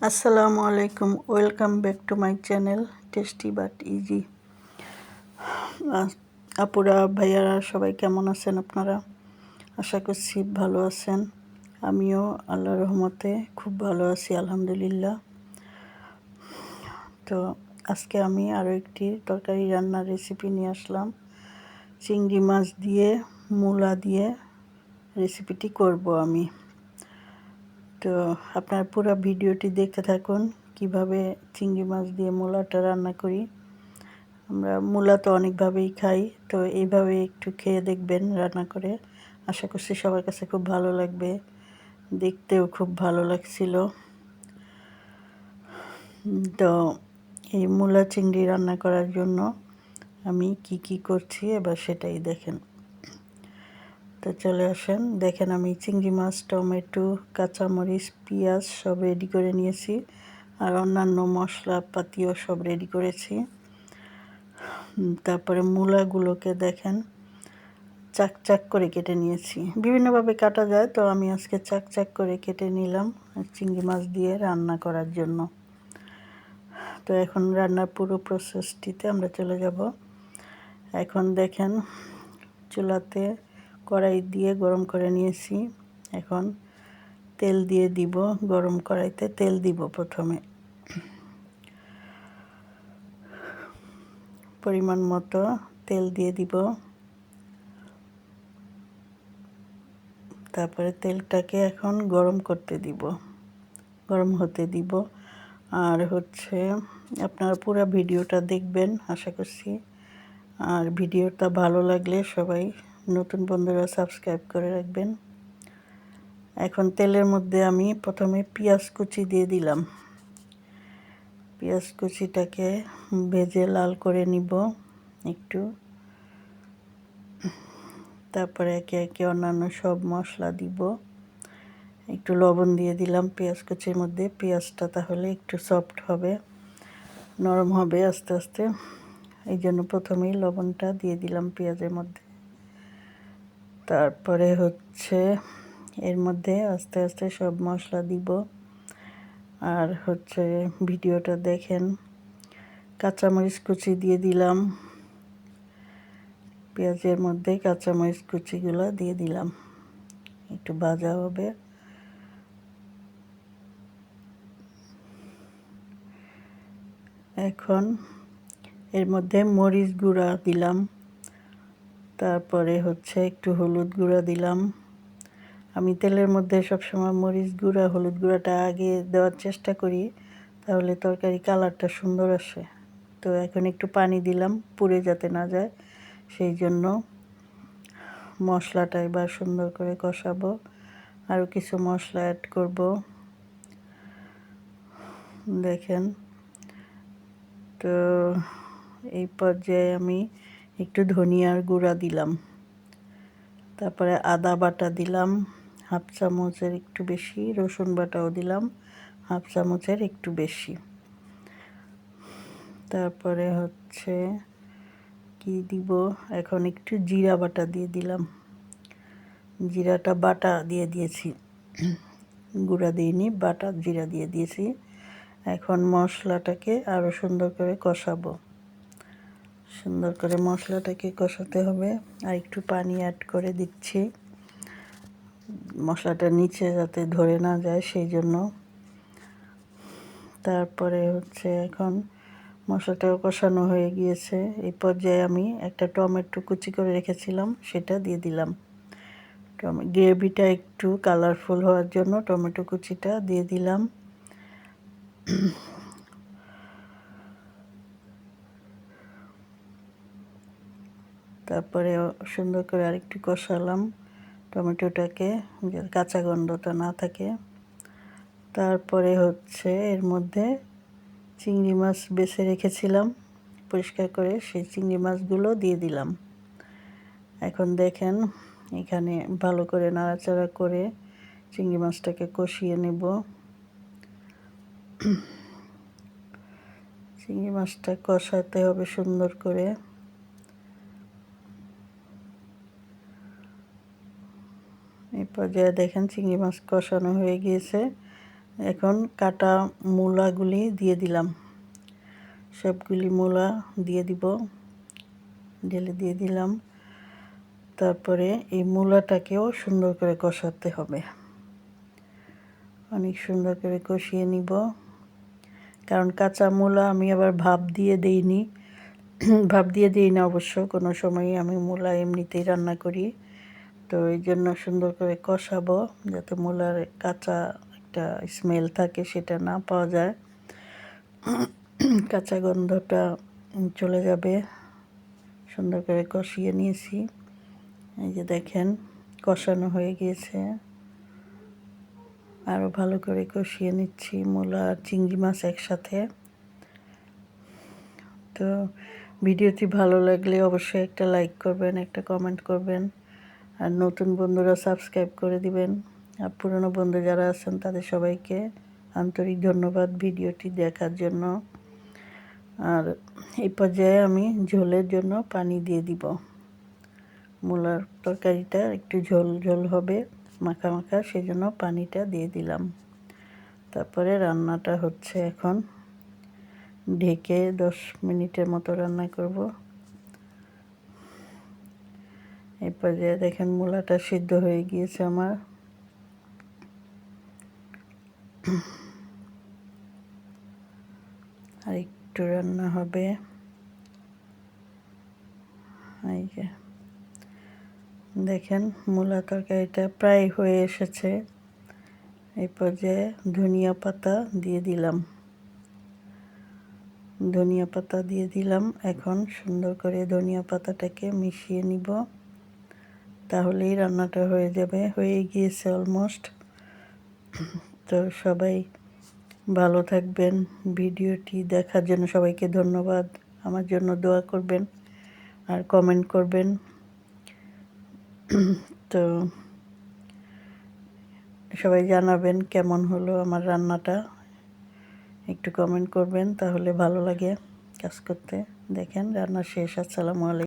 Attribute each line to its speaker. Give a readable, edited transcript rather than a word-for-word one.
Speaker 1: আসসালামু আলাইকুম, welcome back to my channel tasty but easy. আপুরা ভাইয়ারা সবাই কেমন আছেন আপনারা? আশা করছি ভালো আছেন। আমিও আল্লাহর রহমতে খুব ভালো আছি, আলহামদুলিল্লাহ। তো আজকে আমি আরও একটি তরকারি রান্নার রেসিপি নিয়ে আসলাম। চিংড়ি মাছ দিয়ে মূলা দিয়ে রেসিপিটি করব আমি। তো আপনারা পুরো ভিডিওটি দেখতে থাকুন, কিভাবে চিংড়ি মাছ দিয়ে মূলাটা রান্না করি। আমরা মূলা তো অনেকভাবেই খাই, তো এইভাবে একটু খেয়ে দেখবেন রান্না করে। আশা করছি সবার কাছে খুব ভালো লাগবে, দেখতেও খুব ভালো লাগছিল। তো এই মূলা চিংড়ি রান্না করার জন্য আমি কি করছি এবার সেটাই দেখেন। তো চলে আসেন, দেখেন আমি চিংড়ি মাছ, টমেটো, কাঁচামরিচ, পেঁয়াজ সব রেডি করে নিয়েছি, আর অন্যান্য মশলাপাতিও সব রেডি করেছি। তারপরে মূলাগুলোকে দেখেন চাক চাক করে কেটে নিয়েছি। বিভিন্নভাবে কাটা যায়, তো আমি আজকে চাক চাক করে কেটে নিলাম চিংড়ি মাছ দিয়ে রান্না করার জন্য। তো এখন রান্নার পুরো প্রসেসটিতে আমরা চলে যাব। এখন দেখেন চুলাতে কড়াই দিয়ে গরম করে নিয়েছি। এখন তেল দিয়ে দিব, গরম কড়াইতে তেল দিব। প্রথমে পরিমাণ মতো তেল দিয়ে দিব। তারপরে তেলটাকে এখন গরম করতে দিব, গরম হতে দিব। আর আপনারা পুরো ভিডিওটা দেখবেন আশা করছি। আর ভিডিওটা ভালো লাগলে সবাই নতুন বন্ধুরা সাবস্ক্রাইব করে রাখবেন। এখন তেলের মধ্যে আমি প্রথমে পেঁয়াজ কুচি দিয়ে দিলাম। পেঁয়াজ কুচিটাকে ভেজে লাল করে নিব একটু। তারপরে একে একে অন্যান্য সব মশলা দিব। একটু লবণ দিয়ে দিলাম পেঁয়াজ কুচির মধ্যে, পেঁয়াজটা তাহলে একটু সফট হবে, নরম হবে আস্তে আস্তে। এই জন্য প্রথমেই লবণটা দিয়ে দিলাম পেঁয়াজের মধ্যে। তারপরে এর মধ্যে আস্তে আস্তে সব মশলা দিব। আর ভিডিওটা দেখেন, কাঁচামরিচ কুচি দিয়ে দিলাম, পেঁয়াজের মধ্যে কাঁচামরিচ কুচিগুলো দিয়ে দিলাম, একটু ভাজা হবে। এখন এর মধ্যে মরিচ গুঁড়া দিলাম, তারপরে একটু হলুদ গুঁড়া দিলাম। আমি তেলের মধ্যে সবসময় মরিচ গুঁড়া, হলুদ গুঁড়াটা আগে দেওয়ার চেষ্টা করি, তাহলে তরকারি কালারটা সুন্দর আসে। তো এখন একটু পানি দিলাম, পুড়ে যাতে না যায়, সেই জন্য মশলাটা এবার সুন্দর করে কষাবো। আরও কিছু মশলা অ্যাড করব, দেখেন। তো এই পর্যায়ে আমি একটু ধনিয়ার গুঁড়া দিলাম, তারপরে আদা বাটা দিলাম হাফ চামচের একটু বেশি, রসুন বাটাও দিলাম হাফ চামচের একটু বেশি। তারপরে কি দিব, এখন একটু জিরা বাটা দিয়ে দিলাম। জিরাটা বাটা দিয়ে দিয়েছি, গুঁড়া দিইনি, বাটা জিরা দিয়ে দিয়েছি। এখন মশলাটাকে আরও সুন্দর করে কষাবো। সুন্দর করে মশলাটাকে কষাতে হবে, আর একটু পানি অ্যাড করে দিচ্ছি, মশলাটা নিচে যাতে ধরে না যায় সেই জন্য। তারপরে এখন মশলাটাও কষানো হয়ে গিয়েছে। এই পর্যায়ে আমি একটা টমেটো কুচি করে রেখেছিলাম, সেটা দিয়ে দিলাম। গ্রেভিটা একটু কালারফুল হওয়ার জন্য টমেটো কুচিটা দিয়ে দিলাম। তারপরে সুন্দর করে আরেকটু কষালাম টমেটোটাকে, যাতে কাঁচা গন্ধটা না থাকে। তারপরে এর মধ্যে চিংড়ি মাছ বেছে রেখেছিলাম পরিষ্কার করে, সেই চিংড়ি মাছগুলো দিয়ে দিলাম। এখন দেখেন এখানে ভালো করে নাড়াচাড়া করে চিংড়ি মাছটাকে কষিয়ে নেব। চিংড়ি মাছটা কষাতে হবে সুন্দর করে। এই পর্যায়ে দেখেন চিংড়ি মাছ কষানো হয়ে গিয়েছে। এখন কাটা মূলাগুলি দিয়ে দিলাম, সবগুলি মূলা দিয়ে দিব, ঢেলে দিয়ে দিলাম। তারপরে এই মূলাটাকেও সুন্দর করে কষাতে হবে, অনেক সুন্দর করে কষিয়ে নিব। কারণ কাঁচা মূলা আমি আবার ভাপ দিয়ে দিইনি, ভাপ দিয়ে দিই না অবশ্য কোনো সময়ই, আমি মূলা এমনিতেই রান্না করি। তো এই জন্য সুন্দর করে কষাবো যাতে মূলার কাঁচা একটা স্মেল থাকে সেটা না পাওয়া যায়, কাঁচা গন্ধটা চলে যাবে। সুন্দর করে কষিয়ে নিয়েছি, এই যে দেখেন কষানো হয়ে গিয়েছে। আরও ভালো করে কষিয়ে নিচ্ছি মূলা আর চিংড়ি মাছ একসাথে। তো ভিডিওটি ভালো লাগলে অবশ্যই একটা লাইক করবেন, একটা কমেন্ট করবেন, আর নতুন বন্ধুরা সাবস্ক্রাইব করে দিবেন। আর পুরনো বন্ধু যারা আছেন তাদের সবাইকে আন্তরিক ধন্যবাদ ভিডিওটি দেখার জন্য। আর এই পর্যায়ে আমি ঝোলের জন্য পানি দিয়ে দিব। মূলার তরকারিটা একটু ঝোল ঝোল হবে, মাখা মাখা, সেই জন্য পানিটা দিয়ে দিলাম। তারপরে রান্নাটা হচ্ছে এখন, ঢেকে 10 মিনিটের মতো রান্না করব। এই পর্যায়ে দেখেন মূলাটা সিদ্ধ হয়ে গিয়েছে আমার। আর একটু রান্না হবে, এই যে দেখেন মূলা তরকারিটা প্রায় হয়ে এসেছে। এই পর্যায়ে ধনিয়া পাতা দিয়ে দিলাম, ধনিয়া পাতা দিয়ে দিলাম। এখন সুন্দর করে ধনিয়া পাতাটাকে মিশিয়ে নিব, তাহলেই রান্নাটা হয়ে যাবে, হয়ে গিয়েছে অলমোস্ট। তো সবাই ভালো থাকবেন, ভিডিওটি দেখার জন্য সবাইকে ধন্যবাদ। আমার জন্য দোয়া করবেন আর কমেন্ট করবেন। তো সবাই জানাবেন কেমন হলো আমার রান্নাটা, একটু কমেন্ট করবেন, তাহলে ভালো লাগে কাজ করতে। দেখেন রান্না শেষ। আসসালামু আলাইকুম।